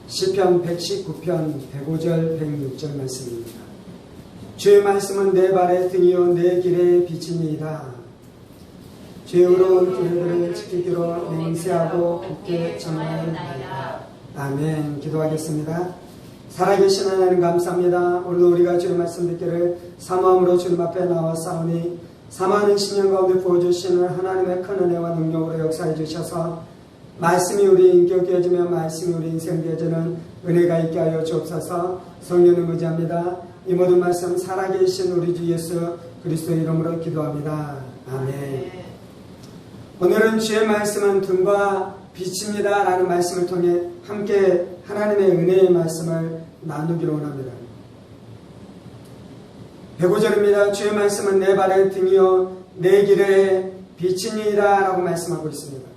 시편 119편 105절 106절 말씀입니다. 주의 말씀은 내 발의 등이요 내 길의 빛이니이다. 주의 의로운 길들을 지키기로 맹세하고 굳게 정하였나이다. 아멘. 기도하겠습니다. 살아계신 하나님 감사합니다. 오늘 우리가 주의 말씀 듣기를 사모함으로 주님 앞에 나왔사오니 사모하는 10년 가운데 부어주시는 하나님의 큰 은혜와 능력으로 역사해 주셔서 말씀이 우리 인격 되어지며 말씀이 우리 인생 되어지는 은혜가 있게 하여 주옵소서. 성령을 의지합니다. 이 모든 말씀 살아계신 우리 주 예수 그리스도의 이름으로 기도합니다. 아멘. 오늘은 주의 말씀은 등과 빛입니다 라는 말씀을 통해 함께 하나님의 은혜의 말씀을 나누기로 원합니다. 105절입니다. 주의 말씀은 내 발의 등이요 내 길의 빛이니이다 라고 말씀하고 있습니다.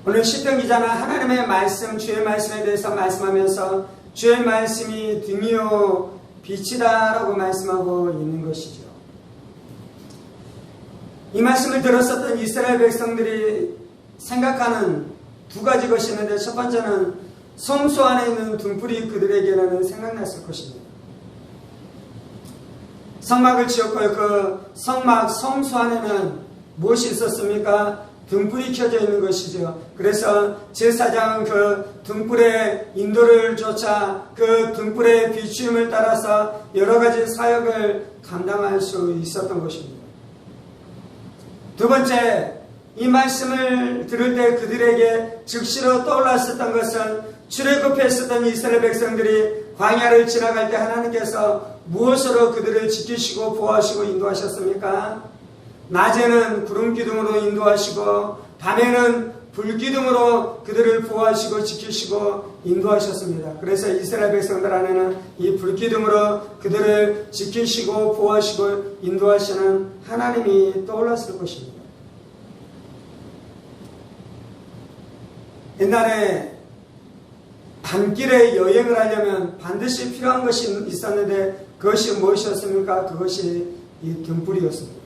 오늘 시편 기자는 하나님의 말씀, 주의 말씀에 대해서 말씀하면서 주의 말씀이 등이요 빛이다 라고 말씀하고 있는 것이죠. 이 말씀을 들었었던 이스라엘 백성들이 생각하는 두 가지 것이 있는데, 첫 번째는 성소 안에 있는 등불이 그들에게는 생각났을 것입니다. 성막을 지었고요. 그 성막, 성소 안에는 무엇이 있었습니까? 등불이 켜져 있는 것이죠. 그래서 제사장은 그 등불의 인도를 쫓아 그 등불의 비추임을 따라서 여러 가지 사역을 감당할 수 있었던 것입니다. 두 번째, 이 말씀을 들을 때 그들에게 즉시로 떠올랐었던 것은 출애굽했었던 이스라엘 백성들이 광야를 지나갈 때 하나님께서 무엇으로 그들을 지키시고 보호하시고 인도하셨습니까? 낮에는 구름 기둥으로 인도하시고 밤에는 불 기둥으로 그들을 보호하시고 지키시고 인도하셨습니다. 그래서 이스라엘 백성들 안에는 이 불 기둥으로 그들을 지키시고 보호하시고 인도하시는 하나님이 떠올랐을 것입니다. 옛날에 밤길에 여행을 하려면 반드시 필요한 것이 있었는데 그것이 무엇이었습니까? 그것이 이 등불이었습니다.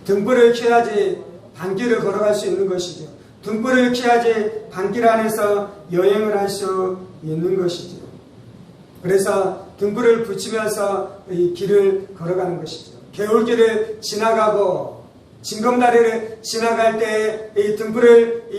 등불을 켜야지 밤길을 걸어갈 수 있는 것이죠. 등불을 켜야지 밤길 안에서 여행을 할 수 있는 것이죠. 그래서 등불을 붙이면서 이 길을 걸어가는 것이죠. 겨울길을 지나가고 징검다리를 지나갈 때 이 등불을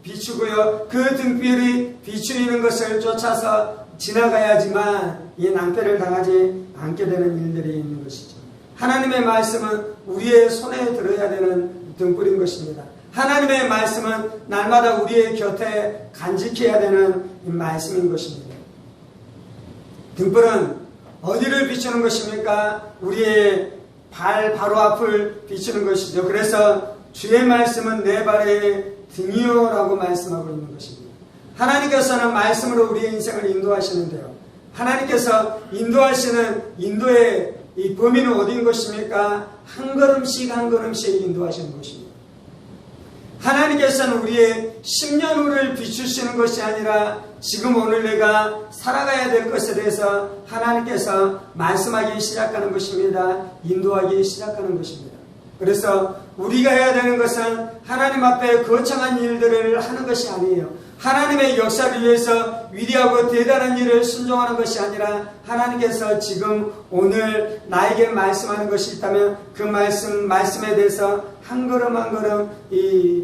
비추고요. 그 등불이 비추이는 것을 쫓아서 지나가야지만 이 낭패를 당하지 않게 되는 일들이 있는 것이죠. 하나님의 말씀은 우리의 손에 들어야 되는 등불인 것입니다. 하나님의 말씀은 날마다 우리의 곁에 간직해야 되는 말씀인 것입니다. 등불은 어디를 비추는 것입니까? 우리의 발 바로 앞을 비추는 것이죠. 그래서 주의 말씀은 내 발의 등이요 라고 말씀하고 있는 것입니다. 하나님께서는 말씀으로 우리의 인생을 인도하시는데요. 하나님께서 인도하시는 인도의 이 범위는 어디인 것입니까? 한 걸음씩 한 걸음씩 인도하시는 것입니다. 하나님께서는 우리의 10년 후를 비추시는 것이 아니라 지금 오늘 내가 살아가야 될 것에 대해서 하나님께서 말씀하기 시작하는 것입니다. 인도하기 시작하는 것입니다. 그래서 우리가 해야 되는 것은 하나님 앞에 거창한 일들을 하는 것이 아니에요. 하나님의 역사를 위해서 위대하고 대단한 일을 순종하는 것이 아니라 하나님께서 지금 오늘 나에게 말씀하는 것이 있다면 그 말씀에 대해서 한 걸음 한 걸음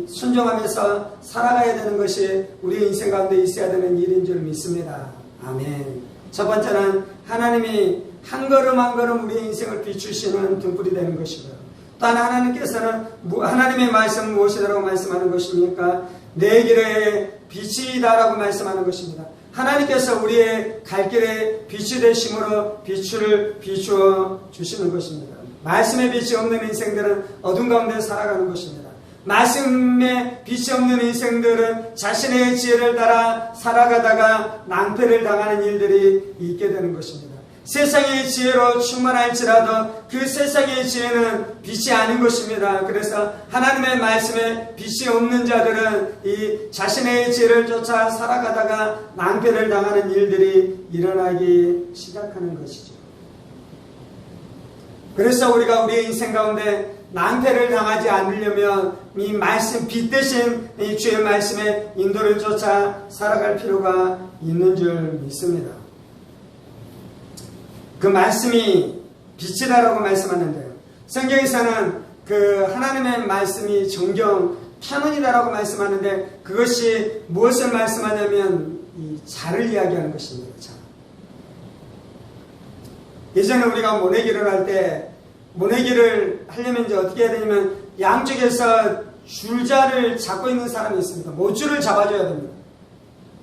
순종하면서 살아가야 되는 것이 우리의 인생 가운데 있어야 되는 일인 줄 믿습니다. 아멘. 첫 번째는 하나님이 한 걸음 한 걸음 우리의 인생을 비추시는 등불이 되는 것이고요. 또한 하나님께서는 하나님의 말씀은 무엇이라고 말씀하는 것입니까? 내 길의 빛이다라고 말씀하는 것입니다. 하나님께서 우리의 갈 길에 빛이 되심으로 빛을 비추어 주시는 것입니다. 말씀의 빛이 없는 인생들은 어둠 가운데 살아가는 것입니다. 말씀에 빛이 없는 인생들은 자신의 지혜를 따라 살아가다가 낭패를 당하는 일들이 있게 되는 것입니다. 세상의 지혜로 충만할지라도 그 세상의 지혜는 빛이 아닌 것입니다. 그래서 하나님의 말씀에 빛이 없는 자들은 이 자신의 지혜를 쫓아 살아가다가 낭패를 당하는 일들이 일어나기 시작하는 것이죠. 그래서 우리가 우리의 인생 가운데 낭패를 당하지 않으려면 이 말씀, 빛 대신 이 주의 말씀에 인도를 쫓아 살아갈 필요가 있는 줄 믿습니다. 그 말씀이 빛이다라고 말씀하는데요. 성경에서는 그 하나님의 말씀이 정경, 캐논이다라고 말씀하는데 그것이 무엇을 말씀하냐면 이 자를 이야기하는 것입니다. 자. 예전에 우리가 모내기를 할 때 모내기를 하려면 이제 어떻게 해야 되냐면 양쪽에서 줄자를 잡고 있는 사람이 있습니다. 못줄을 잡아줘야 됩니다.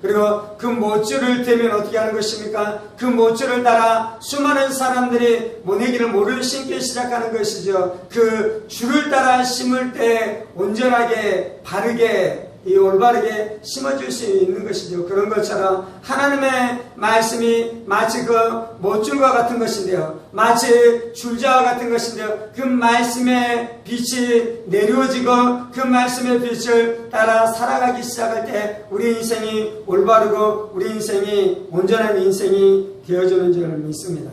그리고 그 못줄을 대면 어떻게 하는 것입니까? 그 못줄을 따라 수많은 사람들이 모내기를 모를 심기 시작하는 것이죠. 그 줄을 따라 심을 때 온전하게 바르게 이 올바르게 심어줄 수 있는 것이죠. 그런 것처럼 하나님의 말씀이 마치 그 못줄과 같은 것인데요. 마치 줄자와 같은 것인데요. 그 말씀의 빛이 내려지고 그 말씀의 빛을 따라 살아가기 시작할 때 우리 인생이 올바르고 우리 인생이 온전한 인생이 되어주는 줄 믿습니다.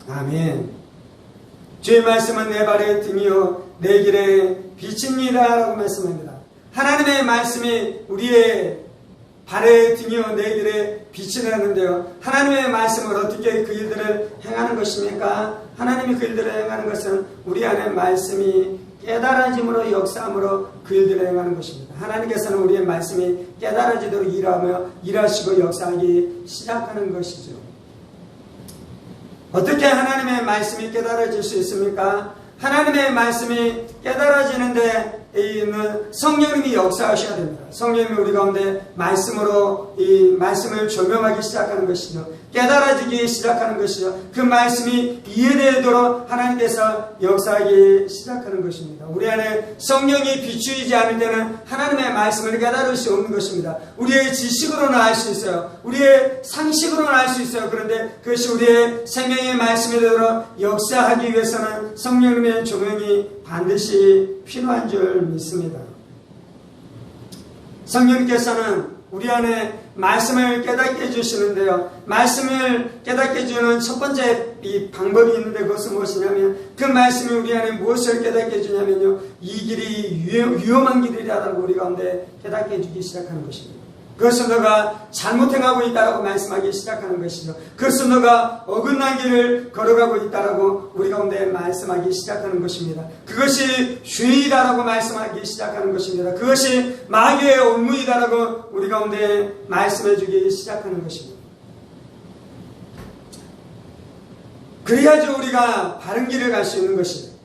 아멘. 주의 말씀은 내 발의 등이요 내 길의 빛입니다 라고 말씀합니다. 하나님의 말씀이 우리의 발의 등이요 내 길의 빛이라는데요. 하나님의 말씀을 어떻게 그 일들을 행하는 것입니까? 하나님이 그 일들을 행하는 것은 우리 안에 말씀이 깨달아짐으로 역사함으로 그 일들을 행하는 것입니다. 하나님께서는 우리의 말씀이 깨달아지도록 일하시고 역사하기 시작하는 것이죠. 어떻게 하나님의 말씀이 깨달아질 수 있습니까? 하나님의 말씀이 깨달아지는데 성령님이 역사하셔야 됩니다. 성령님이 우리 가운데 말씀으로 이 말씀을 조명하기 시작하는 것이죠. 깨달아지기 시작하는 것이죠. 그 말씀이 이해되도록 하나님께서 역사하기 시작하는 것입니다. 우리 안에 성령이 비추이지 않을 때는 하나님의 말씀을 깨달을 수 없는 것입니다. 우리의 지식으로는 알 수 있어요. 우리의 상식으로는 알 수 있어요. 그런데 그것이 우리의 생명의 말씀이 되도록 역사하기 위해서는 성령님의 조명이 반드시 필요한 줄 믿습니다. 성령님께서는 우리 안에 말씀을 깨닫게 해주시는데요. 말씀을 깨닫게 해주는 첫 번째 이 방법이 있는데 그것은 무엇이냐면 그 말씀이 우리 안에 무엇을 깨닫게 해주냐면요. 이 길이 위험한 길이라고 우리 가운데 깨닫게 해주기 시작하는 것입니다. 그것은 너가 잘못 행하고 있다라고 말씀하기 시작하는 것이죠. 그것은 너가 어긋난 길을 걸어가고 있다라고 우리 가운데 말씀하기 시작하는 것입니다. 그것이 죄이다라고 말씀하기 시작하는 것입니다. 그것이 마귀의 업무이다라고 우리 가운데 말씀해주기 시작하는 것입니다. 그래야지 우리가 바른 길을 갈 수 있는 것입니다.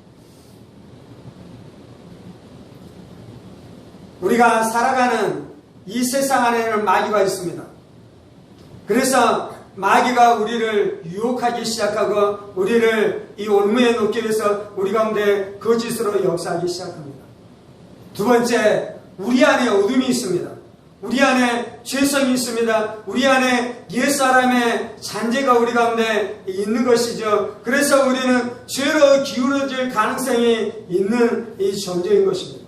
우리가 살아가는 이 세상 안에는 마귀가 있습니다. 그래서 마귀가 우리를 유혹하기 시작하고 우리를 이 올무에 놓기 위해서 우리 가운데 거짓으로 역사하기 시작합니다. 두 번째, 우리 안에 어둠이 있습니다. 우리 안에 죄성이 있습니다. 우리 안에 옛사람의 잔재가 우리 가운데 있는 것이죠. 그래서 우리는 죄로 기울어질 가능성이 있는 이 존재인 것입니다.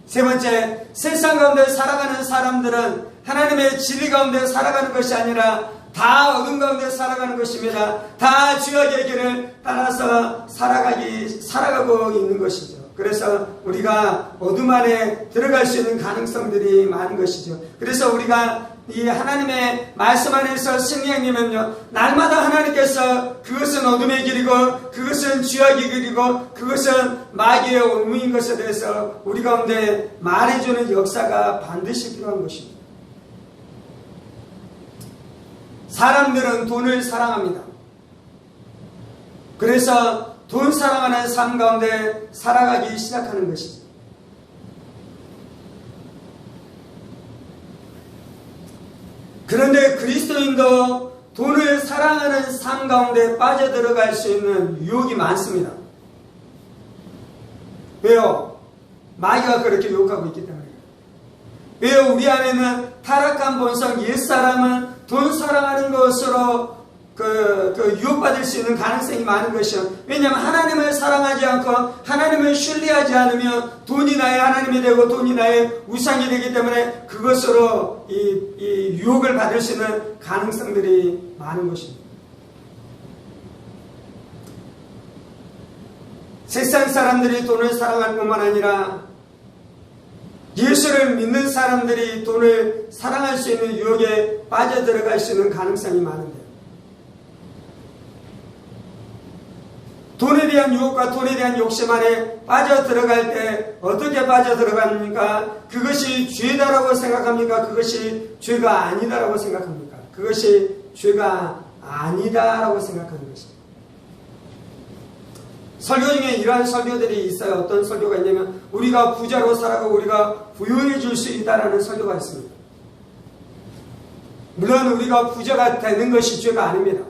세 번째, 세상 가운데 살아가는 사람들은 하나님의 진리 가운데 살아가는 것이 아니라 다 어둠 가운데 살아가는 것입니다. 다 죄악의 길을 따라서 살아가고 있는 것이죠. 그래서 우리가 어둠 안에 들어갈 수 있는 가능성들이 많은 것이죠. 그래서 우리가 이 하나님의 말씀 안에서 승리하려면요, 날마다 하나님께서 그것은 어둠의 길이고 그것은 죄악의 길이고 그것은 마귀의 올무인 것에 대해서 우리 가운데 말해주는 역사가 반드시 필요한 것입니다. 사람들은 돈을 사랑합니다. 그래서 돈 사랑하는 삶 가운데 살아가기 시작하는 것이죠. 그런데 그리스도인도 돈을 사랑하는 삶 가운데 빠져들어갈 수 있는 유혹이 많습니다. 왜요? 마귀가 그렇게 유혹하고 있기 때문에. 왜요? 우리 안에는 타락한 본성, 옛사람은 돈 사랑하는 것으로 유혹받을 수 있는 가능성이 많은 것이요. 왜냐하면 하나님을 사랑하지 않고 하나님을 신뢰하지 않으면 돈이 나의 하나님이 되고 돈이 나의 우상이 되기 때문에 그것으로 이 유혹을 받을 수 있는 가능성들이 많은 것입니다. 세상 사람들이 돈을 사랑할 뿐만 아니라 예수를 믿는 사람들이 돈을 사랑할 수 있는 유혹에 빠져들어갈 수 있는 가능성이 많은데요. 돈에 대한 유혹과 돈에 대한 욕심 안에 빠져들어갈 때 어떻게 빠져들어갑니까? 그것이 죄다라고 생각합니까? 그것이 죄가 아니다라고 생각합니까? 그것이 죄가 아니다라고 생각하는 것입니다. 설교 중에 이러한 설교들이 있어요. 어떤 설교가 있냐면 우리가 부자로 살아가고 우리가 부유해질 수 있다라는 설교가 있습니다. 물론 우리가 부자가 되는 것이 죄가 아닙니다.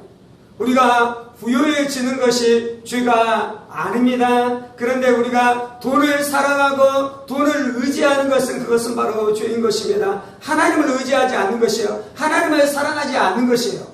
우리가 부유해지는 것이 죄가 아닙니다. 그런데 우리가 돈을 사랑하고 돈을 의지하는 것은 그것은 바로 죄인 것입니다. 하나님을 의지하지 않는 것이에요. 하나님을 사랑하지 않는 것이에요.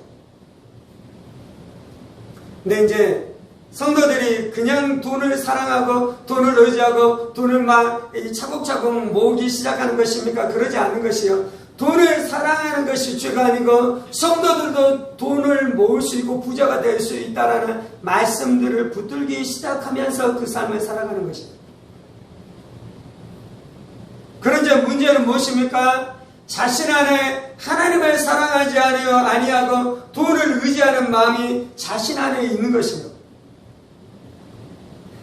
근데 이제 성도들이 그냥 돈을 사랑하고 돈을 의지하고 돈을 막 차곡차곡 모으기 시작하는 것입니까? 그러지 않는 것이요. 돈을 사랑하는 것이 죄가 아니고 성도들도 돈을 모을 수 있고 부자가 될 수 있다라는 말씀들을 붙들기 시작하면서 그 삶을 살아가는 것입니다. 그런데 문제는 무엇입니까? 자신 안에 하나님을 사랑하지 아니하고 돈을 의지하는 마음이 자신 안에 있는 것입니다.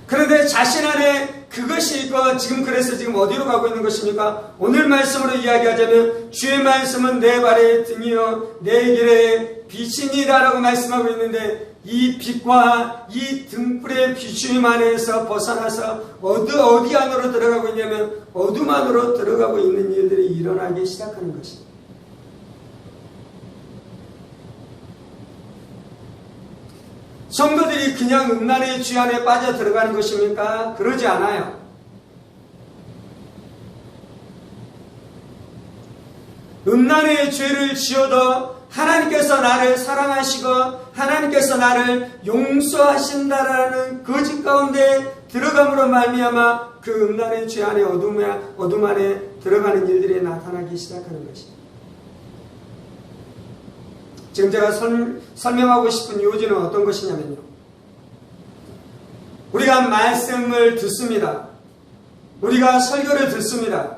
그런데 자신 안에 그것이 있고 그래서 지금 어디로 가고 있는 것입니까? 오늘 말씀으로 이야기하자면 주의 말씀은 내 발의 등이요 내 길의 빛이니라 라고 말씀하고 있는데 이 빛과 이 등불의 비추임 안에서 벗어나서 어디 안으로 들어가고 있냐면 어둠 안으로 들어가고 있는 일들이 일어나기 시작하는 것입니다. 성도들이 그냥 음란의 죄 안에 빠져 들어가는 것입니까? 그러지 않아요. 음란의 죄를 지어도 하나님께서 나를 사랑하시고 하나님께서 나를 용서하신다라는 거짓 가운데 들어감으로 말미암아 그 음란의 죄 안에 어둠 안에 들어가는 일들이 나타나기 시작하는 것입니다. 지금 제가 설명하고 싶은 요지는 어떤 것이냐면요. 우리가 말씀을 듣습니다. 우리가 설교를 듣습니다.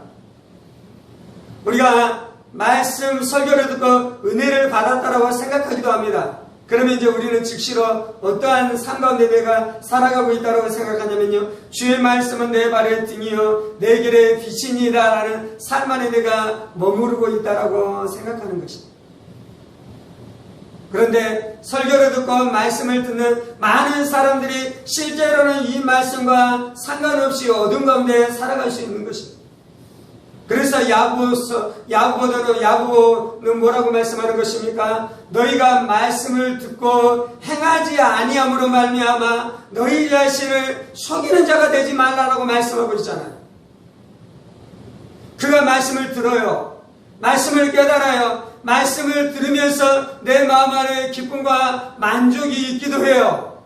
우리가 말씀 설교를 듣고 은혜를 받았다라고 생각하기도 합니다. 그러면 이제 우리는 즉시로 어떠한 삶 가운데 내가 살아가고 있다고 생각하냐면요. 주의 말씀은 내 발의 등이요 내 길의 빛이니라 라는 삶 안에 내가 머무르고 있다라고 생각하는 것입니다. 그런데 설교를 듣고 말씀을 듣는 많은 사람들이 실제로는 이 말씀과 상관없이 어둠 가운데 살아갈 수 있는 것입니다. 그래서 야고보는 뭐라고 말씀하는 것입니까? 너희가 말씀을 듣고 행하지 아니함으로 말미암아 너희 자신을 속이는 자가 되지 말라라고 말씀하고 있잖아요. 그가 말씀을 들어요. 말씀을 깨달아요. 말씀을 들으면서 내 마음 안에 기쁨과 만족이 있기도 해요.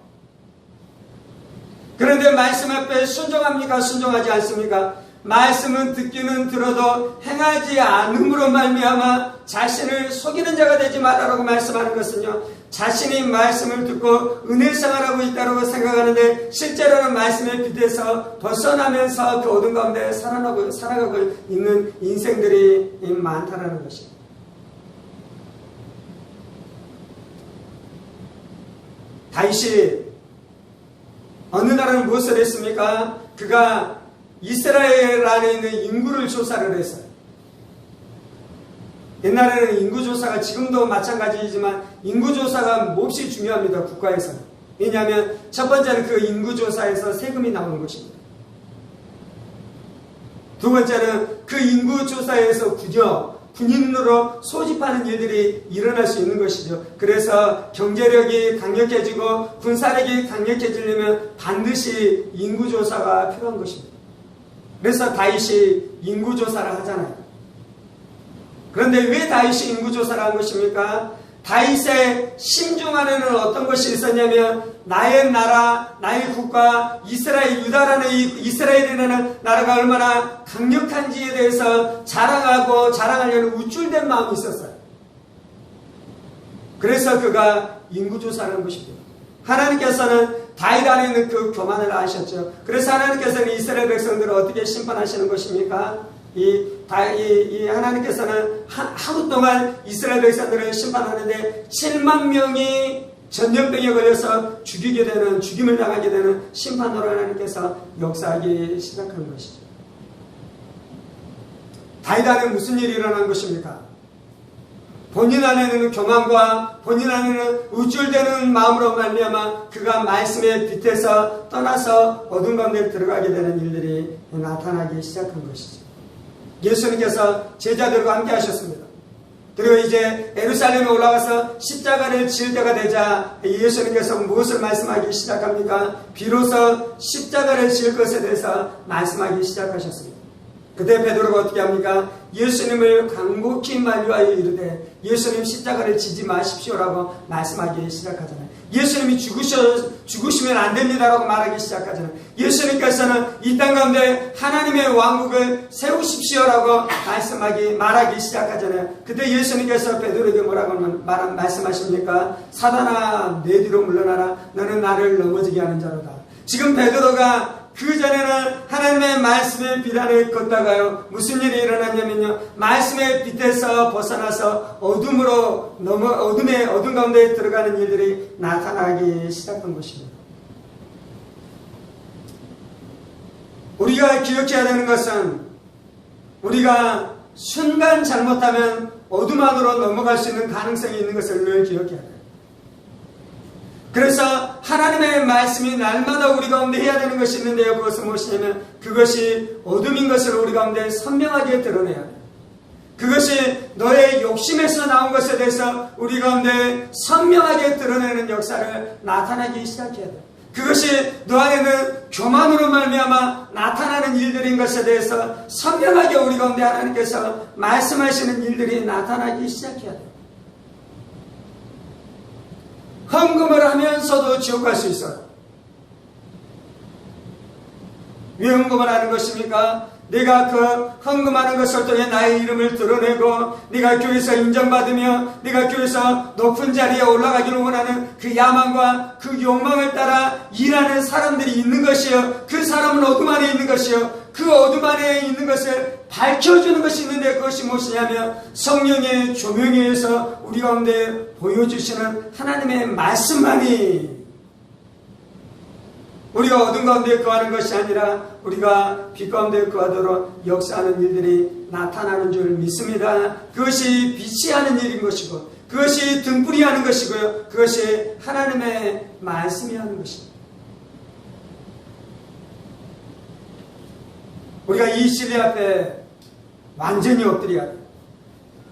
그런데 말씀 앞에 순종합니까? 순종하지 않습니까? 말씀은 듣기는 들어도 행하지 않음으로 말미암아 자신을 속이는 자가 되지 말라라고 말씀하는 것은요. 자신이 말씀을 듣고 은혜 생활하고 있다고 생각하는데 실제로는 말씀의 빛에서 벗어나면서 그 어둠 가운데 살아가고 있는 인생들이 많다라는 것입니다. 다윗이 어느 날은 무엇을 했습니까? 그가 이스라엘 안에 있는 인구를 조사를 했어요. 옛날에는 인구조사가 지금도 마찬가지이지만 인구조사가 몹시 중요합니다. 국가에서는. 왜냐하면 첫 번째는 그 인구조사에서 세금이 나오는 것입니다. 두 번째는 그 인구조사에서 군인으로 소집하는 일들이 일어날 수 있는 것이죠. 그래서 경제력이 강력해지고 군사력이 강력해지려면 반드시 인구조사가 필요한 것입니다. 그래서 다윗이 인구조사를 하잖아요. 그런데 왜 다윗이 인구조사를 한 것입니까? 다윗의 심중 안에는 어떤 것이 있었냐면 나의 나라, 나의 국가, 유다라는 이스라엘이라는 나라가 얼마나 강력한지에 대해서 자랑하려는 우쭐된 마음이 있었어요. 그래서 그가 인구조사를 한 것입니다. 하나님께서는 다윗 안에는 그 교만을 아셨죠. 그래서 하나님께서는 이스라엘 백성들을 어떻게 심판하시는 것입니까? 하나님께서는 하루 동안 이스라엘 백성들을 심판하는데 7만 명이 전염병에 걸려서 죽임을 당하게 되는 심판으로 하나님께서 역사하기 시작하는 것이죠. 다윗 안에 무슨 일이 일어난 것입니까? 본인 안에는 교만과 본인 안에는 우쭐대는 마음으로 말미암아 그가 말씀의 빛에서 떠나서 어둠 가운데 들어가게 되는 일들이 나타나기 시작한 것이죠. 예수님께서 제자들과 함께 하셨습니다. 그리고 이제 예루살렘에 올라가서 십자가를 지을 때가 되자 예수님께서 무엇을 말씀하기 시작합니까? 비로소 십자가를 지을 것에 대해서 말씀하기 시작하셨습니다. 그때 베드로가 어떻게 합니까? 예수님을 간곡히 만류하여 이르되 예수님 십자가를 지지 마십시오라고 말씀하기 시작하잖아요. 예수님이 죽으시면 안 됩니다라고 말하기 시작하잖아요. 예수님께서는 이 땅 가운데 하나님의 왕국을 세우십시오라고 말하기 시작하잖아요. 그때 예수님께서 베드로에게 뭐라고 말씀하십니까? 사단아 내 뒤로 물러나라. 너는 나를 넘어지게 하는 자로다. 지금 베드로가 그 전에는 하나님의 말씀의 빛 안에 걷다가요 무슨 일이 일어났냐면요, 말씀의 빛에서 벗어나서 어둠 가운데 들어가는 일들이 나타나기 시작한 것입니다. 우리가 기억해야 되는 것은 우리가 순간 잘못하면 어둠 안으로 넘어갈 수 있는 가능성이 있는 것을 늘 기억해야 돼요. 그래서 하나님의 말씀이 날마다 우리 가운데 해야 되는 것이 있는데요. 그것은 무엇이냐면 그것이 어둠인 것을 우리 가운데 선명하게 드러내야 돼요. 그것이 너의 욕심에서 나온 것에 대해서 우리 가운데 선명하게 드러내는 역사를 나타나기 시작해야 돼요. 그것이 너 안에는 교만으로 말미암아 나타나는 일들인 것에 대해서 선명하게 우리 가운데 하나님께서 말씀하시는 일들이 나타나기 시작해야 돼요. 헌금을 하면서도 지옥 갈 수 있어요. 왜 헌금을 하는 것입니까? 내가 그 헌금하는 것을 통해 나의 이름을 드러내고 네가 교회에서 인정받으며 네가 교회에서 높은 자리에 올라가기를 원하는 그 야망과 그 욕망을 따라 일하는 사람들이 있는 것이요, 그 사람은 어둠 안에 있는 것이요, 그 어둠 안에 있는 것을 밝혀주는 것이 있는데 그것이 무엇이냐면 성령의 조명에 의해서 우리 가운데 보여주시는 하나님의 말씀만이 우리가 어둠 가운데 거하는 것이 아니라 우리가 빛 가운데 거하도록 역사하는 일들이 나타나는 줄 믿습니다. 그것이 빛이 하는 일인 것이고 그것이 등불이 하는 것이고요, 그것이 하나님의 말씀이 하는 것입니다. 우리가 이 진리 앞에 완전히 엎드려야 돼요.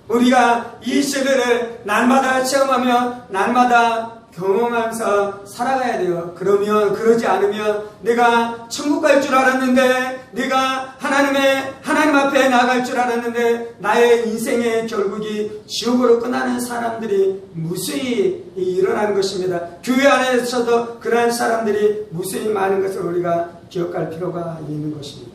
우리가 이 진리를 날마다 체험하며 날마다 경험하면서 살아가야 돼요. 그러지 않으면 내가 천국 갈 줄 알았는데, 내가 하나님 앞에 나갈 줄 알았는데 나의 인생의 결국이 지옥으로 끝나는 사람들이 무수히 일어나는 것입니다. 교회 안에서도 그러한 사람들이 무수히 많은 것을 우리가 기억할 필요가 있는 것입니다.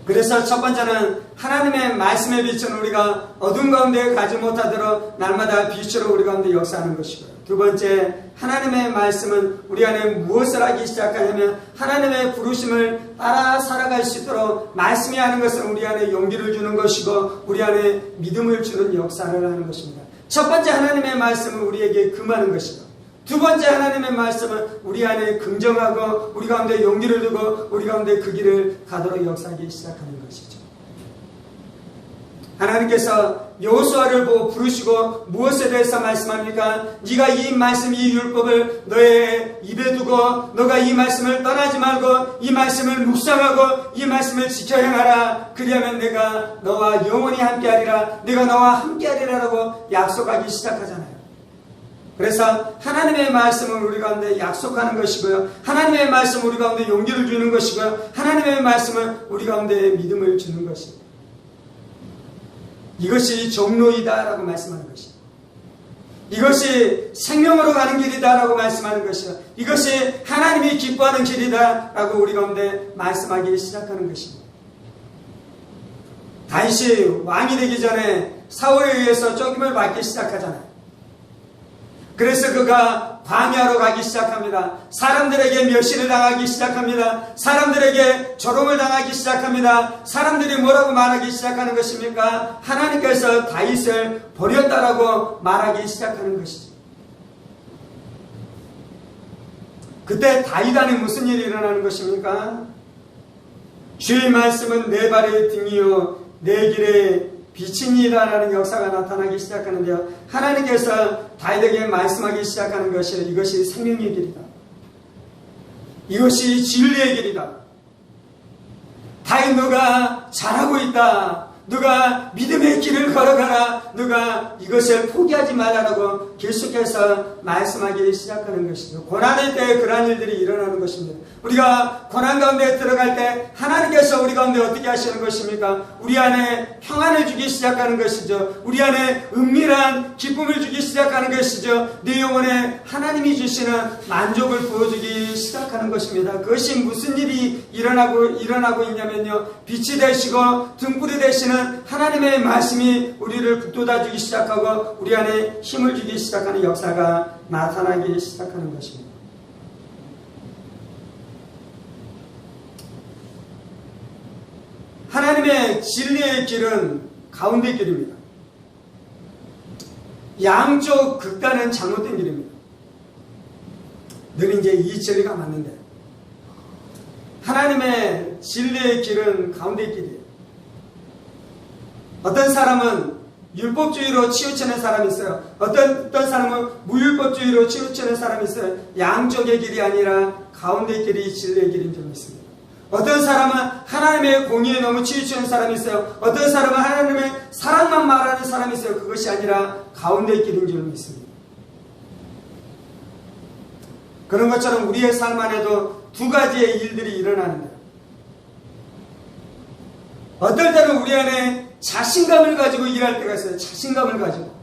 그래서 첫 번째는 하나님의 말씀의 빛은 우리가 어둠 가운데 가지 못하도록 날마다 빛으로 우리 가운데 역사하는 것이고요. 두 번째, 하나님의 말씀은 우리 안에 무엇을 하기 시작하냐면 하나님의 부르심을 따라 살아갈 수 있도록 말씀이 하는 것은 우리 안에 용기를 주는 것이고 우리 안에 믿음을 주는 역사를 하는 것입니다. 첫 번째, 하나님의 말씀은 우리에게 금하는 것이고, 두 번째, 하나님의 말씀은 우리 안에 긍정하고 우리 가운데 용기를 두고 우리 가운데 그 길을 가도록 역사하기 시작하는 것이죠. 하나님께서 여호수아를 보고 부르시고 무엇에 대해서 말씀합니까? 네가 이 말씀, 이 율법을 너의 입에 두고 너가 이 말씀을 떠나지 말고 이 말씀을 묵상하고 이 말씀을 지켜 행하라. 그리하면 내가 너와 영원히 함께하리라. 내가 너와 함께하리라라고 약속하기 시작하잖아요. 그래서 하나님의 말씀은 우리 가운데 약속하는 것이고요, 하나님의 말씀은 우리 가운데 용기를 주는 것이고요, 하나님의 말씀은 우리 가운데 믿음을 주는 것입니다. 이것이 정로이다 라고 말씀하는 것입니다. 이것이 생명으로 가는 길이다 라고 말씀하는 것이요, 이것이 하나님이 기뻐하는 길이다 라고 우리 가운데 말씀하기 시작하는 것입니다. 다윗이 왕이 되기 전에 사울에 의해서 쫓김을 받기 시작하잖아요. 그래서 그가 광야로 가기 시작합니다. 사람들에게 멸시를 당하기 시작합니다. 사람들에게 조롱을 당하기 시작합니다. 사람들이 뭐라고 말하기 시작하는 것입니까? 하나님께서 다윗을 버렸다라고 말하기 시작하는 것이죠. 그때 다윗 안에 무슨 일이 일어나는 것입니까? 주의 말씀은 내 발의 등이요 내 길에 빛이니라라는 역사가 나타나기 시작하는데요. 하나님께서 다윗에게 말씀하기 시작하는 것이 이것이 생명의 길이다. 이것이 진리의 길이다. 다윗 너가 잘하고 있다. 누가 믿음의 길을 걸어가라. 누가 이것을 포기하지 말라라고 계속해서 말씀하기 시작하는 것이죠. 고난의 때에 그러한 일들이 일어나는 것입니다. 우리가 고난 가운데 들어갈 때 하나님께서 우리 가운데 어떻게 하시는 것입니까? 우리 안에 평안을 주기 시작하는 것이죠. 우리 안에 은밀한 기쁨을 주기 시작하는 것이죠. 내 영혼에 하나님이 주시는 만족을 부어주기 시작하는 것입니다. 그것이 무슨 일이 일어나고 있냐면요. 빛이 되시고 등불이 되시는 하나님의 말씀이 우리를 북돋아주기 시작하고 우리 안에 힘을 주기 시작하는 역사가 나타나기 시작하는 것입니다. 하나님의 진리의 길은 가운데 길입니다. 양쪽 극단은 잘못된 길입니다. 늘 이제 이 진리가 맞는데 하나님의 진리의 길은 가운데 길이에요. 어떤 사람은 율법주의로 치우치는 사람이 있어요. 어떤 사람은 무율법주의로 치우치는 사람이 있어요. 양쪽의 길이 아니라 가운데 길이 진리의 길인 줄 믿습니다. 어떤 사람은 하나님의 공의에 너무 치우치는 사람이 있어요. 어떤 사람은 하나님의 사랑만 말하는 사람이 있어요. 그것이 아니라 가운데 길인 줄 믿습니다. 그런 것처럼 우리의 삶 안에도 두 가지의 일들이 일어나는데 어떨 때는 우리 안에 자신감을 가지고 일할 때가 있어요. 자신감을 가지고.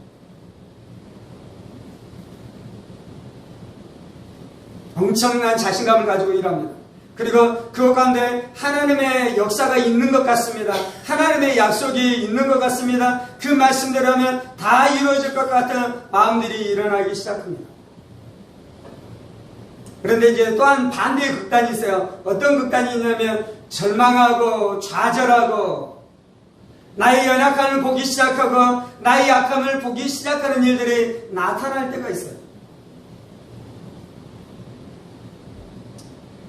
엄청난 자신감을 가지고 일합니다. 그리고 그 가운데 하나님의 역사가 있는 것 같습니다. 하나님의 약속이 있는 것 같습니다. 그 말씀대로 하면 다 이루어질 것 같은 마음들이 일어나기 시작합니다. 그런데 이제 또한 반대의 극단이 있어요. 어떤 극단이 있냐면 절망하고 좌절하고 나의 연약함을 보기 시작하고 나의 약함을 보기 시작하는 일들이 나타날 때가 있어요.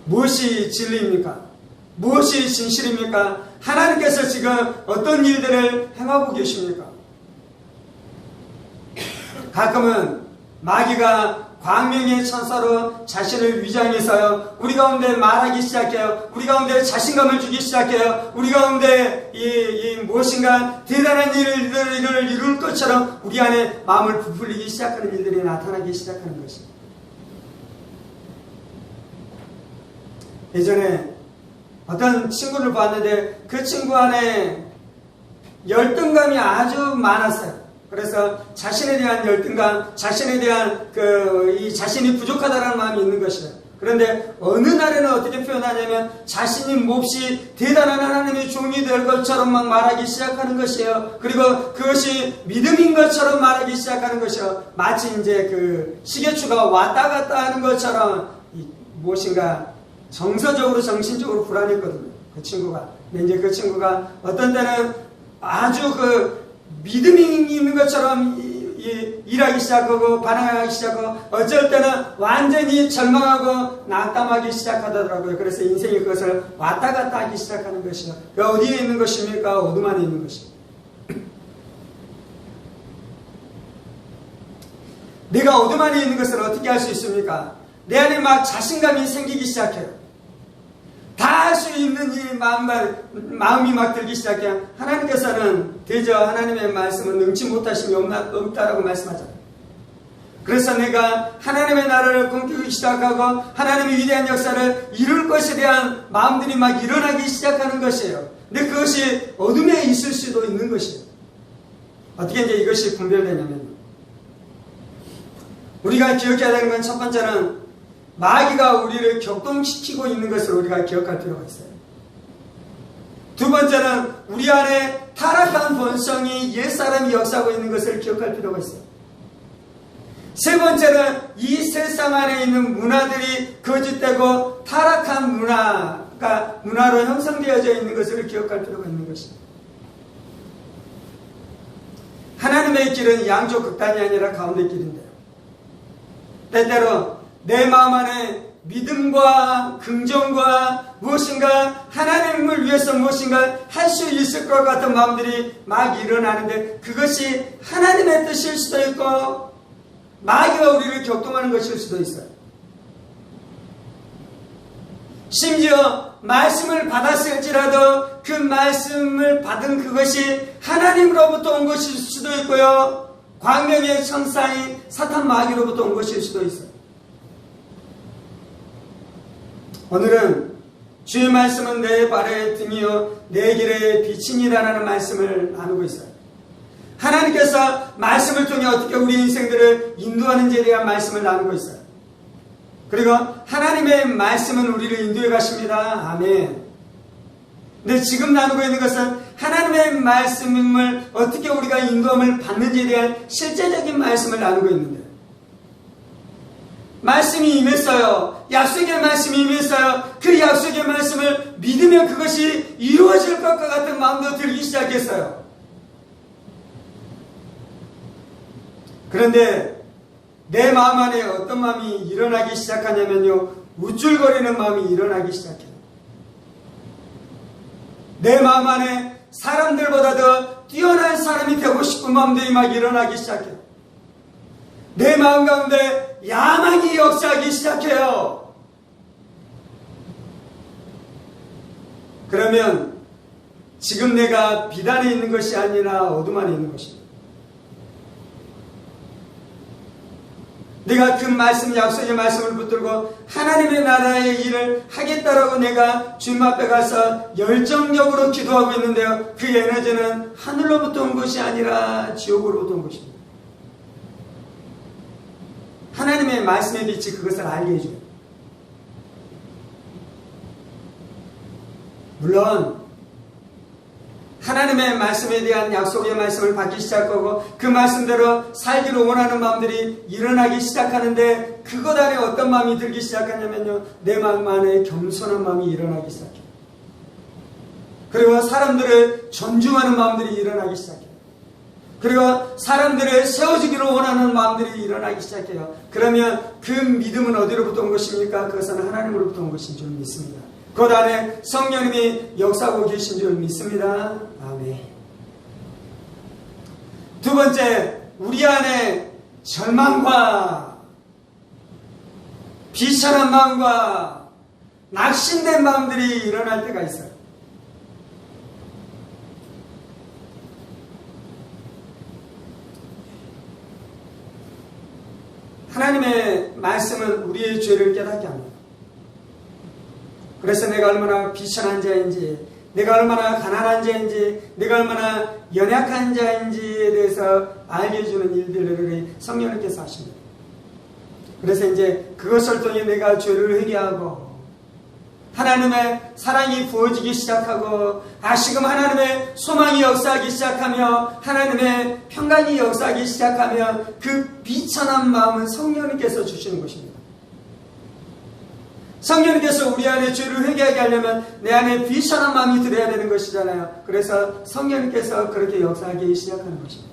무엇이 진리입니까? 무엇이 진실입니까? 하나님께서 지금 어떤 일들을 행하고 계십니까? 가끔은 마귀가 광명의 천사로 자신을 위장해서요. 우리 가운데 말하기 시작해요. 우리 가운데 자신감을 주기 시작해요. 우리 가운데 무엇인가 대단한 일들을 이룰 것처럼 우리 안에 마음을 부풀리기 시작하는 일들이 나타나기 시작하는 것입니다. 예전에 어떤 친구를 봤는데 그 친구 안에 열등감이 아주 많았어요. 그래서 자신에 대한 열등감, 자신에 대한 이 자신이 부족하다는 마음이 있는 것이에요. 그런데 어느 날에는 어떻게 표현하냐면 자신이 몹시 대단한 하나님의 종이 될 것처럼 막 말하기 시작하는 것이에요. 그리고 그것이 믿음인 것처럼 말하기 시작하는 것이에요. 마치 이제 그 시계추가 왔다 갔다 하는 것처럼 무엇인가 정서적으로 정신적으로 불안했거든요. 그 친구가. 근데 이제 그 친구가 어떤 때는 아주 믿음이 있는 것처럼 일하기 시작하고 반항하기 시작하고 어쩔 때는 완전히 절망하고 낙담하기 시작하더라고요. 그래서 인생이 그것을 왔다 갔다 하기 시작하는 것이요. 어디에 있는 것입니까? 어둠 안에 있는 것입니다. 내가 어둠 안에 있는 것을 어떻게 할 수 있습니까? 내 안에 막 자신감이 생기기 시작해요. 다 할 수 있는 이 마음이 막 들기 시작해요. 하나님께서는 대저 하나님의 말씀은 능치 못하심이 없다라고 말씀하잖아요. 그래서 내가 하나님의 나라를 꿈꾸기 시작하고 하나님의 위대한 역사를 이룰 것에 대한 마음들이 막 일어나기 시작하는 것이에요. 근데 그것이 어둠에 있을 수도 있는 것이에요. 어떻게 이제 이것이 분별되냐면 우리가 기억해야 되는 건 첫 번째는 마귀가 우리를 격동시키고 있는 것을 우리가 기억할 필요가 있어요. 두 번째는 우리 안에 타락한 본성이 옛사람이 역사하고 있는 것을 기억할 필요가 있어요. 세 번째는 이 세상 안에 있는 문화들이 거짓되고 타락한 문화로 형성되어져 있는 것을 기억할 필요가 있는 것입니다. 하나님의 길은 양쪽 극단이 아니라 가운데 길인데요. 때때로 내 마음 안에 믿음과 긍정과 무엇인가 하나님을 위해서 무엇인가 할 수 있을 것 같은 마음들이 막 일어나는데 그것이 하나님의 뜻일 수도 있고 마귀가 우리를 격동하는 것일 수도 있어요. 심지어 말씀을 받았을지라도 그 말씀을 받은 그것이 하나님으로부터 온 것일 수도 있고요. 광명의 천사인 사탄 마귀로부터 온 것일 수도 있어요. 오늘은 주의 말씀은 내 발의 등이요 내 길의 빛이니라는 말씀을 나누고 있어요. 하나님께서 말씀을 통해 어떻게 우리 인생들을 인도하는지에 대한 말씀을 나누고 있어요. 그리고 하나님의 말씀은 우리를 인도해 가십니다. 아멘. 근데 지금 나누고 있는 것은 하나님의 말씀을 어떻게 우리가 인도함을 받는지에 대한 실제적인 말씀을 나누고 있는데 말씀이 임했어요. 약속의 말씀이 임했어요. 그 약속의 말씀을 믿으면 그것이 이루어질 것과 같은 마음도 들기 시작했어요. 그런데 내 마음 안에 어떤 마음이 일어나기 시작하냐면요. 우쭐거리는 마음이 일어나기 시작해요. 내 마음 안에 사람들보다 더 뛰어난 사람이 되고 싶은 마음들이 막 일어나기 시작해요. 내 마음 가운데 야망이 역사하기 시작해요. 그러면 지금 내가 비단에 있는 것이 아니라 어둠 안에 있는 것입니다. 내가 그 말씀, 약속의 말씀을 붙들고 하나님의 나라의 일을 하겠다라고 내가 주님 앞에 가서 열정적으로 기도하고 있는데요. 그 에너지는 하늘로부터 온 것이 아니라 지옥으로부터 온 것입니다. 하나님의 말씀의 빛이 그것을 알게 해줘요. 물론 하나님의 말씀에 대한 약속의 말씀을 받기 시작하고 그 말씀대로 살기를 원하는 마음들이 일어나기 시작하는데 그것 안에 어떤 마음이 들기 시작하냐면요. 내 마음 안에 겸손한 마음이 일어나기 시작해요. 그리고 사람들을 존중하는 마음들이 일어나기 시작해요. 그리고 사람들을 세워주기를 원하는 마음들이 일어나기 시작해요. 그러면 그 믿음은 어디로부터 온 것입니까? 그것은 하나님으로부터 온 것인 줄 믿습니다. 그 안에 성령님이 역사하고 계신 줄 믿습니다. 아멘. 두 번째, 우리 안에 절망과 비천한 마음과 낙심된 마음들이 일어날 때가 있어요. 하나님의 말씀은 우리의 죄를 깨닫게 합니다. 그래서 내가 얼마나 비천한 자인지, 내가 얼마나 가난한 자인지, 내가 얼마나 연약한 자인지에 대해서 알게 해주는 일들을 성령님께서 하십니다. 그래서 이제 그것을 통해 내가 죄를 회개하고 하나님의 사랑이 부어지기 시작하고 다시금 하나님의 소망이 역사하기 시작하며 하나님의 평강이 역사하기 시작하며 그 비천한 마음은 성령님께서 주시는 것입니다. 성령님께서 우리 안에 죄를 회개하게 하려면 내 안에 비천한 마음이 들어야 되는 것이잖아요. 그래서 성령님께서 그렇게 역사하기 시작하는 것입니다.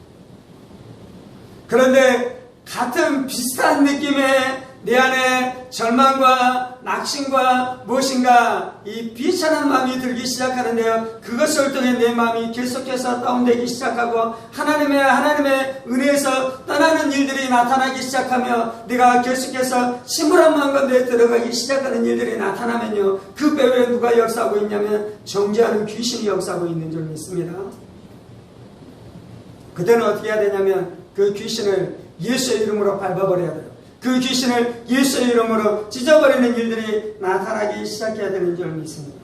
그런데 같은 비슷한 느낌의 내 안에 절망과 낙심과 무엇인가 이 비천한 마음이 들기 시작하는데요. 그것을 통해 내 마음이 계속해서 다운되기 시작하고 하나님의 은혜에서 떠나는 일들이 나타나기 시작하며 내가 계속해서 침울한 마음 가운데 들어가기 시작하는 일들이 나타나면요. 그 배후에 누가 역사하고 있냐면 정죄하는 귀신이 역사하고 있는 줄 믿습니다. 그때는 어떻게 해야 되냐면 그 귀신을 예수의 이름으로 밟아버려야 돼요. 그 귀신을 예수의 이름으로 찢어버리는 일들이 나타나기 시작해야 되는 줄 믿습니다.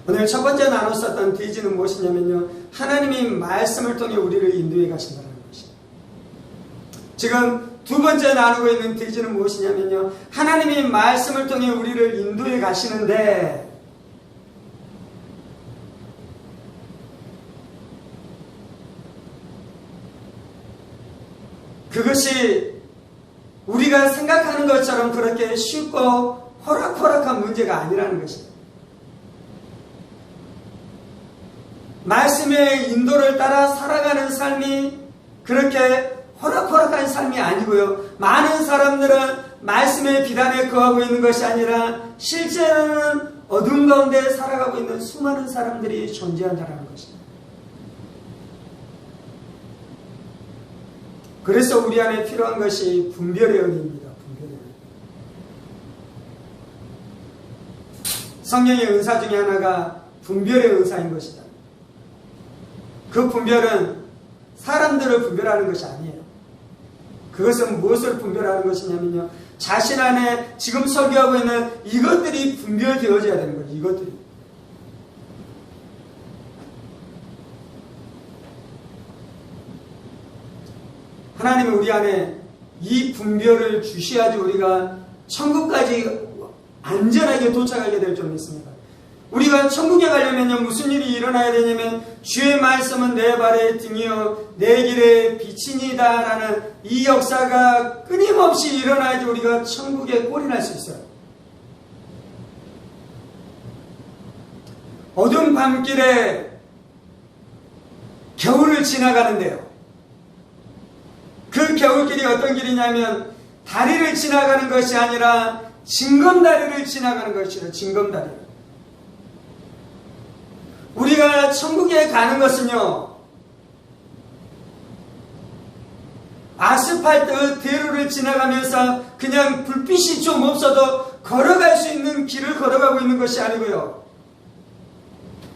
오늘 첫 번째 나눴었던 대지는 무엇이냐면요. 하나님이 말씀을 통해 우리를 인도해 가신다는 것입니다. 지금 두 번째 나누고 있는 대지는 무엇이냐면요. 하나님이 말씀을 통해 우리를 인도해 가시는데 그것이 우리가 생각하는 것처럼 그렇게 쉽고 호락호락한 문제가 아니라는 것입니다. 말씀의 인도를 따라 살아가는 삶이 그렇게 호락호락한 삶이 아니고요. 많은 사람들은 말씀의 비단에 거하고 있는 것이 아니라 실제로는 어둠 가운데 살아가고 있는 수많은 사람들이 존재한다는 것입니다. 그래서 우리 안에 필요한 것이 분별의 은혜입니다. 분별의 은혜. 성령의 은사 중에 하나가 분별의 은사인 것이다. 그 분별은 사람들을 분별하는 것이 아니에요. 그것은 무엇을 분별하는 것이냐면요. 자신 안에 지금 설교하고 있는 이것들이 분별되어져야 되는 거예요. 이것들이. 하나님은 우리 안에 이 분별을 주셔야지 우리가 천국까지 안전하게 도착하게 될 줄 믿습니다. 우리가 천국에 가려면요, 무슨 일이 일어나야 되냐면, 주의 말씀은 내 발의 등이요 내 길의 빛이니이다 라는 이 역사가 끊임없이 일어나야지 우리가 천국에 꼴이 날 수 있어요. 어두운 밤길에 겨울을 지나가는데요, 그 겨울길이 어떤 길이냐면 다리를 지나가는 것이 아니라 징검다리를 지나가는 것이에요. 징검다리. 우리가 천국에 가는 것은요, 아스팔트 대로를 지나가면서 그냥 불빛이 좀 없어도 걸어갈 수 있는 길을 걸어가고 있는 것이 아니고요,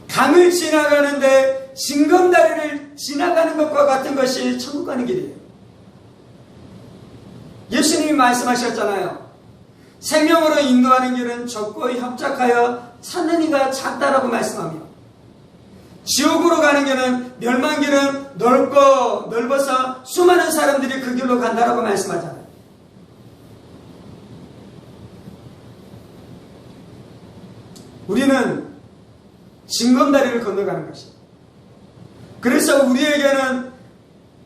강을 지나가는데 징검다리를 지나가는 것과 같은 것이 천국 가는 길이에요. 예수님이 말씀하셨잖아요. 생명으로 인도하는 길은 좁고 협착하여 찾는 이가 작다라고 말씀하며, 지옥으로 가는 길은, 멸망길은 넓고 넓어서 수많은 사람들이 그 길로 간다라고 말씀하잖아요. 우리는 징검다리를 건너가는 것입니다. 그래서 우리에게는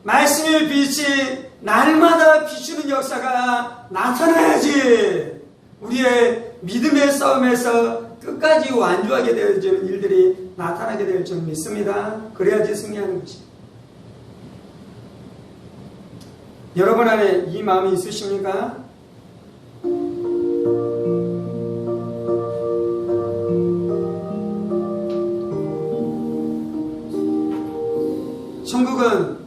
말씀의 빛이 날마다 비추는 역사가 나타나야지 우리의 믿음의 싸움에서 끝까지 완주하게 되어지는 일들이 나타나게 될 줄 믿습니다. 그래야지 승리하는 것입니다. 여러분 안에 이 마음이 있으십니까? 천국은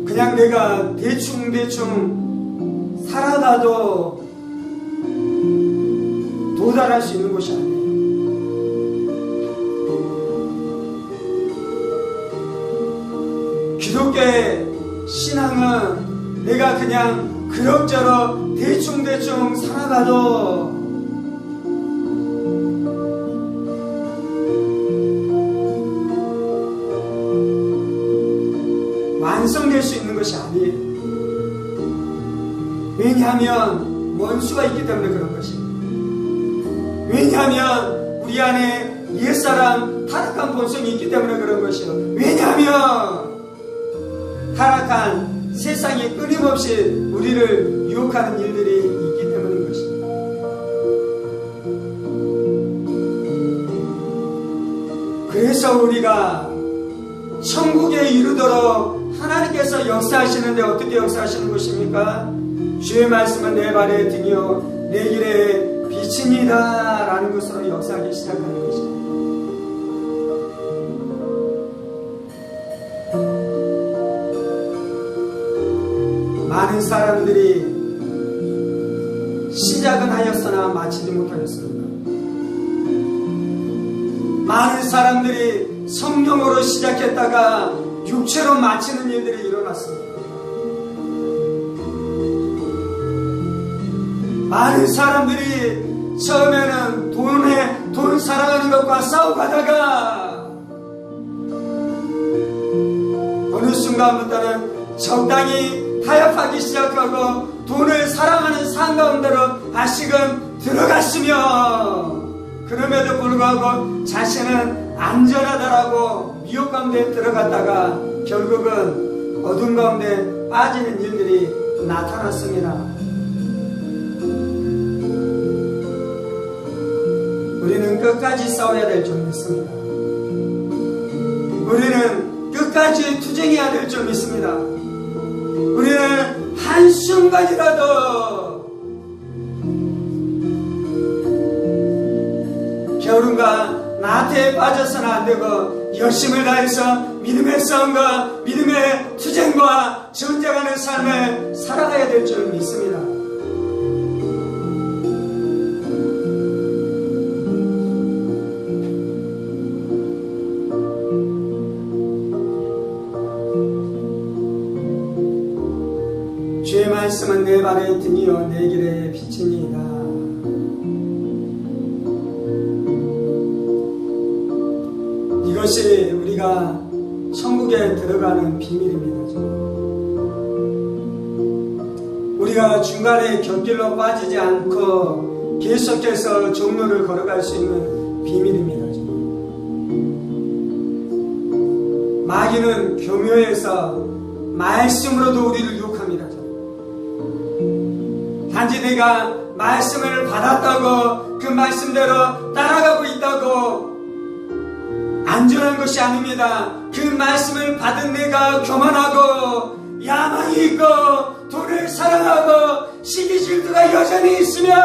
그냥 내가 대충 살아가도 도달할 수 있는 곳이 아니에요. 기독교의 신앙은 내가 그냥 그럭저럭 대충 살아가도 완성될 수 있는 것이 아니에요. 왜냐하면 원수가 있기 때문에 그런 것입니다. 왜냐하면 우리 안에 옛사람 타락한 본성이 있기 때문에 그런 것이요. 왜냐하면 타락한 세상이 끊임없이 우리를 유혹하는 일들이 있기 때문인 것입니다. 그래서 우리가 천국에 이르도록 하나님께서 역사하시는데 어떻게 역사하시는 것입니까? 주의 말씀은 내 발의 등이요 내 길의 빛입니다 라는 것으로 역사하기 시작하는 것입니다. 많은 사람들이 시작은 하였으나 마치지 못하였습니다. 많은 사람들이 성령으로 시작했다가 육체로 마치는 일들이 일어났습니다. 많은 사람들이 처음에는 돈 사랑하는 것과 싸워가다가 어느 순간부터는 적당히 타협하기 시작하고 돈을 사랑하는 삶 가운데로 다시금 들어갔으며, 그럼에도 불구하고 자신은 안전하다라고 미혹 가운데 들어갔다가 결국은 어둠 가운데 빠지는 일들이 나타났습니다. 우리는 끝까지 싸워야 될 줄 믿습니다. 우리는 끝까지 투쟁해야 될 줄 믿습니다. 우리는 한순간이라도 겨울과 나태에 빠져서는 안되고 열심을 다해서 믿음의 싸움과 믿음의 투쟁과 전쟁하는 삶을 살아가야 될 줄 믿습니다. 주의 말씀은 내 발의 등이요 내 길의 빛이니이다. 이것이 우리가 천국에 들어가는 비밀입니다. 우리가 중간에 곁길로 빠지지 않고 계속해서 종로를 걸어갈 수 있는 비밀입니다. 마귀는 교묘해서 말씀으로도 우리를 유혹합니다. 단지 내가 말씀을 받았다고 그 말씀대로 따라가고 있다고 안전한 것이 아닙니다. 그 말씀을 받은 내가 교만하고 야망이 있고 돈을 사랑하고 시기질투가 여전히 있으며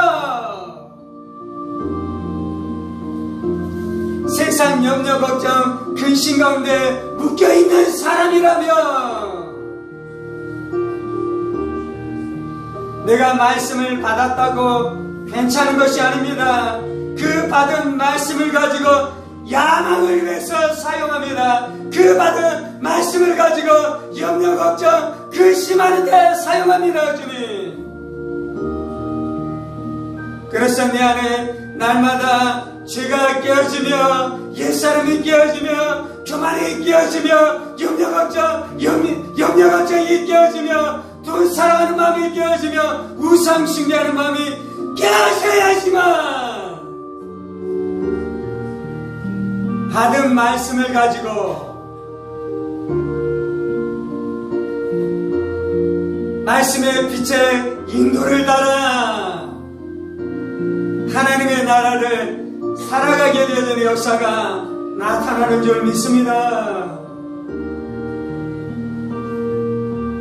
세상 염려 걱정 근심 가운데 묶여있는 사람이라면 내가 말씀을 받았다고 괜찮은 것이 아닙니다. 그 받은 말씀을 가지고 야망을 위해서 사용합니다. 그 받은 말씀을 가지고 염려 걱정 근심하는 데 사용합니다. 주님, 그래서 내 안에 날마다 죄가 깨어지며 옛사람이 깨어지며 교만이 깨어지며 염려 걱정이 깨어지며 돈 사랑하는 마음이 깨어지며 우상 숭배하는 마음이 깨어져야지만 받은 말씀을 가지고 말씀의 빛에 인도를 따라 하나님의 나라를 살아가게 되는 역사가 나타나는 줄 믿습니다.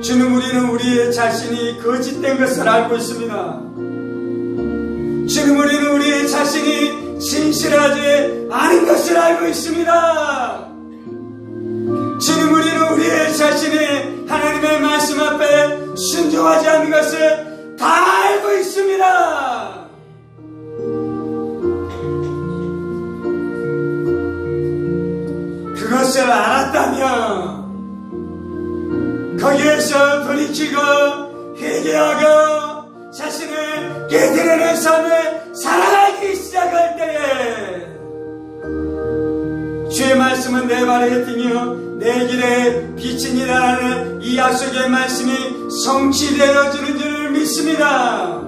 주는 우리는 우리의 자신이 거짓된 것을 알고 있습니다. 주는 우리는 우리의 자신이 진실하지 않은 것을 알고 있습니다. 주는 우리는 우리의 자신이 하나님의 말씀 앞에 순종하지 않는 것을 다 알고 있습니다. 그것을 알았다면 거기에서 돌이키고 회개하고 자신을 깨드리는 삶을 살아가기 시작할 때에 주의 말씀은 내 발의 등이요 내 길의 빛이니라는 이 약속의 말씀이 성취되어지는 줄 믿습니다.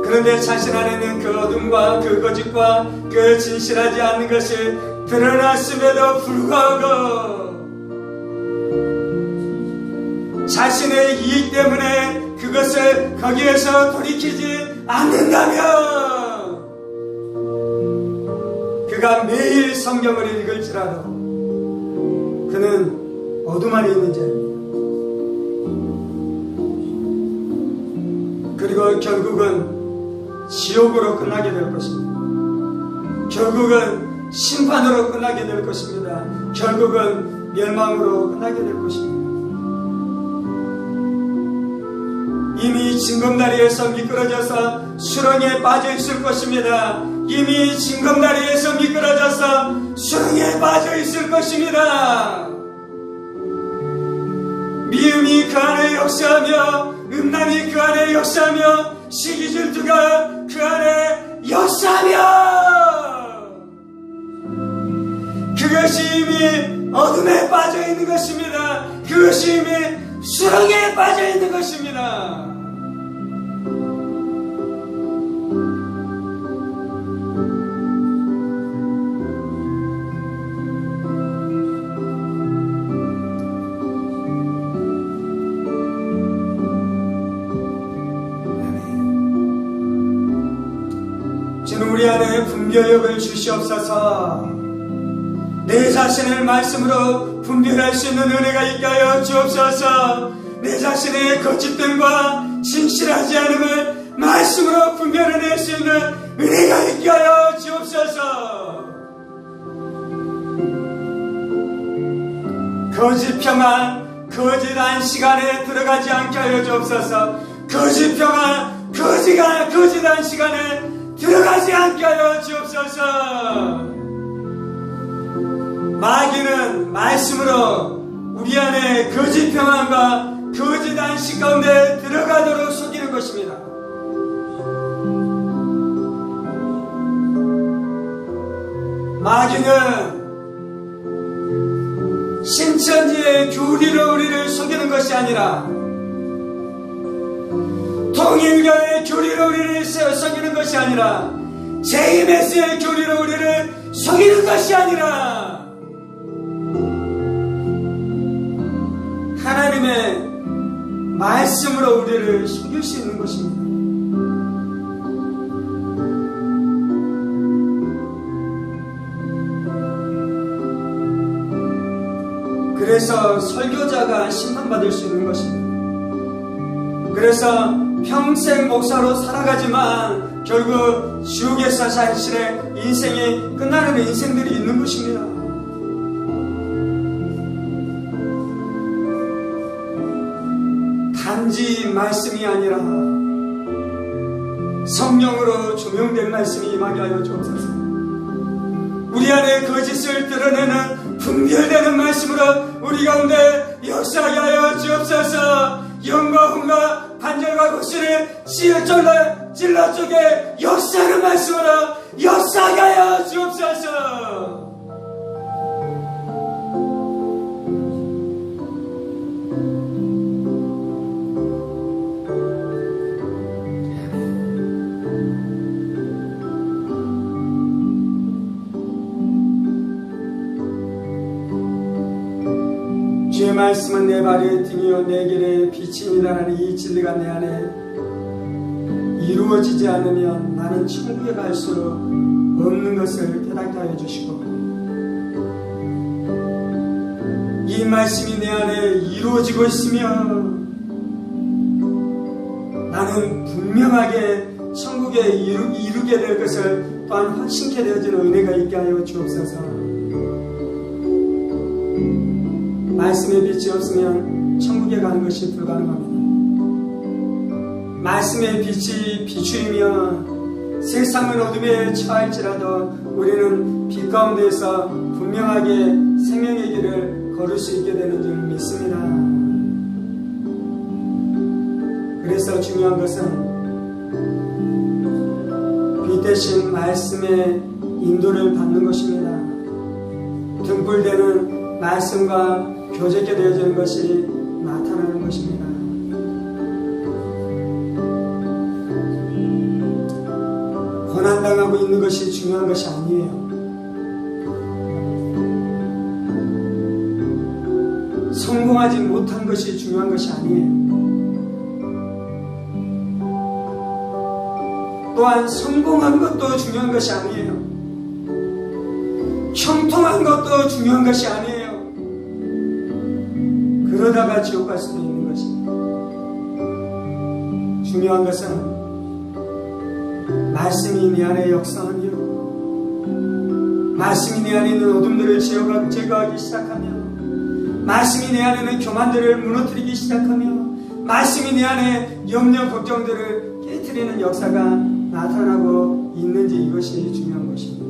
그런데 자신 안에 있는 그 어둠과 그 거짓과 그 진실하지 않는 것이 드러났음에도 불구하고 자신의 이익 때문에 그것을 거기에서 돌이키지 않는다면 그가 매일 성경을 읽을지라도 그는 어둠 안에 있는 자입니다. 그리고 결국은 지옥으로 끝나게 될 것입니다. 결국은 심판으로 끝나게 될 것입니다. 결국은 멸망으로 끝나게 될 것입니다. 이미 징검다리에서 미끄러져서 수렁에 빠져 있을 것입니다. 이미 징검다리에서 미끄러져서 수렁에 빠져 있을 것입니다. 미움이 그 안에 역사하며 음란이 그 안에 역사하며 시기질투가 그 안에 역사하며 그것이 이미 어둠에 빠져 있는 것입니다. 그것이 이미 수렁에 빠져 있는 것입니다. 주는 우리 안에 분별력을 주시옵소서. 내 자신을 말씀으로 분별할 수 있는 은혜가 있게 하여 주옵소서. 내 자신의 거짓됨과 진실하지 않음을 말씀으로 분별해낼 수 있는 은혜가 있게 하여 주옵소서. 거짓 평안, 거짓 안식 안에 들어가지 않게 하여 주옵소서. 거짓 평안, 거짓 안식 안에 들어가지 않게 하여 주옵소서. 마귀는 말씀으로 우리 안에 거짓 평안과 거짓 안식 가운데 들어가도록 속이는 것입니다. 마귀는 신천지의 교리로 우리를 속이는 것이 아니라 통일교의 교리로 우리를 속이는 것이 아니라 JMS의 교리로 우리를 속이는 것이 아니라 하나님의 말씀으로 우리를 속일 수 있는 것입니다. 그래서 설교자가 심판받을 수 있는 것입니다. 그래서 평생 목사로 살아가지만 결국 지옥에서 자신의 인생이 끝나는 인생들이 있는 것입니다. 단지 말씀이 아니라 성령으로 조명된 말씀이 임하게 하여 주옵소서. 우리 안에 거짓을 드러내는 분별되는 말씀으로 우리 가운데 역사하게 하여 주옵소서. 영과 혼과 반절과 곡식을 찔러 쪽에 역사하는 말씀으로 역사하게 하여 주옵소서. 주의 말씀은 내 발의 등이요 내 길의 빛입니다라는 이 진리가 내 안에 이루어지지 않으면 나는 천국에 갈 수 없는 것을 깨닫게 하여 주시고, 이 말씀이 내 안에 이루어지고 있으면 나는 분명하게 천국에 이루게 될 것을 또한 확신케 되어지는 은혜가 있게 하여 주옵소서. 말씀의 빛이 없으면 천국에 가는 것이 불가능합니다. 말씀의 빛이 비추이면 세상은 어둠에 처할지라도 우리는 빛 가운데에서 분명하게 생명의 길을 걸을 수 있게 되는 줄 믿습니다. 그래서 중요한 것은 빛 대신 말씀의 인도를 받는 것입니다. 등불되는 말씀과 교제케 되어지는 것이 나타나는 것입니다. 고난당하고 있는 것이 중요한 것이 아니에요. 성공하지 못한 것이 중요한 것이 아니에요. 또한 성공한 것도 중요한 것이 아니에요. 형통한 것도 중요한 것이 아니에요. 그러다가 지옥 갈 수도 있는 것입니다. 중요한 것은 말씀이 내 안에 역사하며, 말씀이 내 안에 있는 어둠들을 제거하기 시작하며, 말씀이 내 안에 있는 교만들을 무너뜨리기 시작하며, 말씀이 내 안에 염려 걱정들을 깨트리는 역사가 나타나고 있는지, 이것이 중요한 것입니다.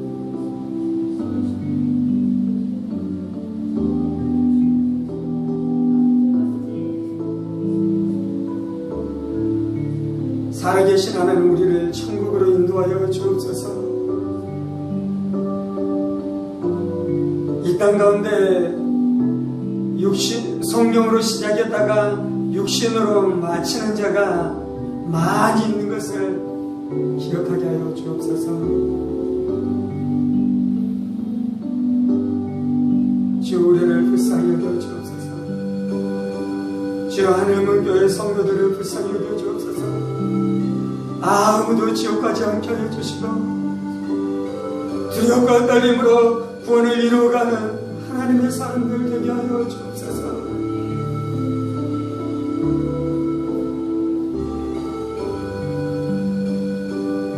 살아계신 하나님, 우리를 천국으로 인도하여 주옵소서. 이 땅 가운데 성령으로 시작했다가 육신으로 마치는 자가 많이 있는 것을 기억하게 하여 주옵소서. 주, 우리를 불쌍히 여겨 주옵소서. 주여, 하늘문 교회 성도들을 불쌍히 여겨 주옵소서. 아무도 지옥 가지 않게 하여 주시고, 두렵고 떨림으로 구원을 이루어가는 하나님의 사람들 되게 하여 주옵소서.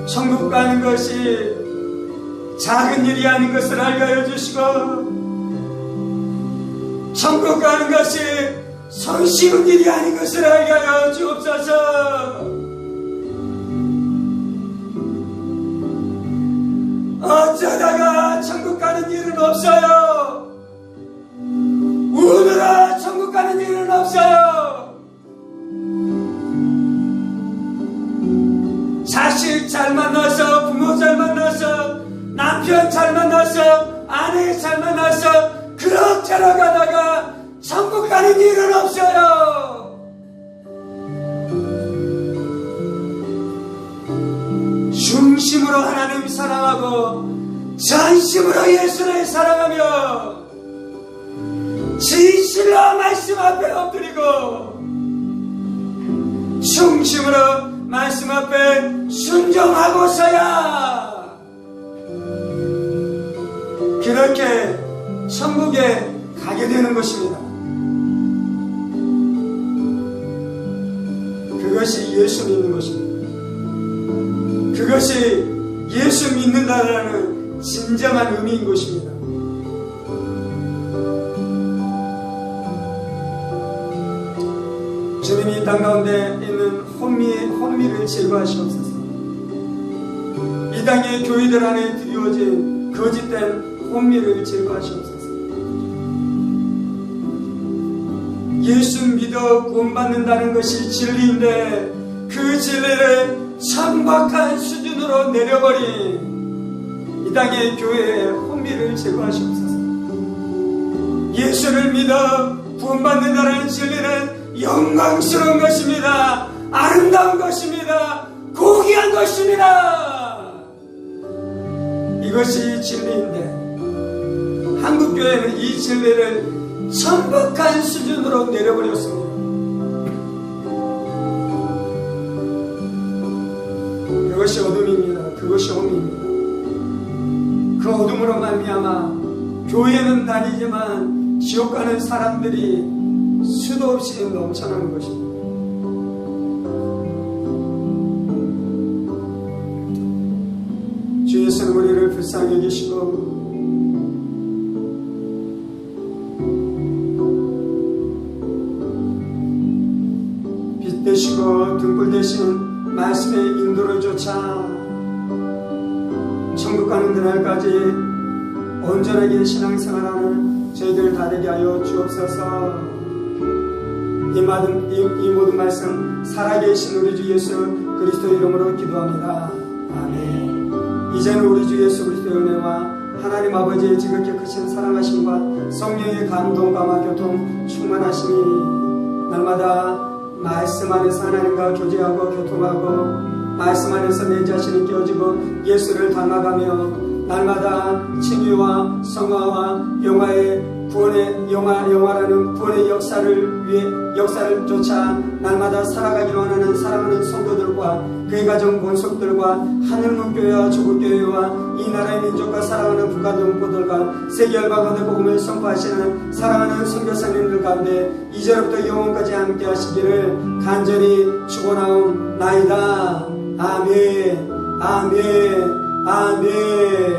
천국 가는 것이 작은 일이 아닌 것을 알게 하여 주시고, 천국 가는 것이 손쉬운 일이 아닌 것을 알게 하여 주옵소서. 어쩌다가 천국 가는 일은 없어요. 우느라 천국 가는 일은 없어요. 자식 잘 만나서, 부모 잘 만나서, 남편 잘 만나서, 아내 잘 만나서 그럭저럭 가다가 천국 가는 일은 없어요. 중심으로 하나님 사랑하고 전심으로 예수를 사랑하며 진실로 말씀 앞에 엎드리고 중심으로 말씀 앞에 순종하고서야 그렇게 천국에 가게 되는 것입니다. 그것이 예수 믿는 것입니다. 그것이 예수 믿는다라는 진정한 의미인 것입니다. 주님이 이 땅 가운데 있는 혼미를 제거하시옵소서. 이 땅의 교회들 안에 드리워진 거짓된 혼미를 제거하시옵소서. 예수 믿어 구원받는다는 것이 진리인데 그 진리를 천박한 수준으로 내려버린 이 땅의 교회의 혼미를 제거하시옵소서. 예수를 믿어 구원받는다는 진리는 영광스러운 것입니다. 아름다운 것입니다. 고귀한 것입니다. 이것이 진리인데 한국교회는 이 진리를 천박한 수준으로 내려버렸습니다. 그것이 어둠입니다. 그것이 혼미입니다. 그 어둠으로 말미암아 교회는 다니지만 지옥 가는 사람들이 수도 없이 넘쳐나는 것입니다. 주 예수는 우리를 불쌍히 여기시고 빛 되시고 등불 되신 말씀의 인도를 쫓아 천국 가는 그날까지 온전하게 신앙생활하는 저희들 다 되게 하여 주옵소서. 이 모든 말씀 살아계신 우리 주 예수 그리스도 이름으로 기도합니다. 아멘. 이제는 우리 주 예수 그리스도의 은혜와 하나님 아버지의 지극히 크신 사랑하심과 성령의 감동감화 교통 충만하심이 날마다 말씀 안에서 하나님과 교제하고 교통하고 말씀 안에서 내 자신이 깨어지고 예수를 닮아가며 날마다 칭의와 성화와 영화의 구원의 영화라는 구원의 역사를 쫓아 날마다 살아가기로 하는 사랑하는 성도들과 그의 가정 본속들과 하늘문교회와 조국교회와 이 나라의 민족과 사랑하는 국가동포들과 세계 열방가운데 복음을 선포하시는 사랑하는 선교사님들 가운데 이제로부터 영원까지 함께 하시기를 간절히 축원하옵나이다. 아멘. 아멘. 아멘.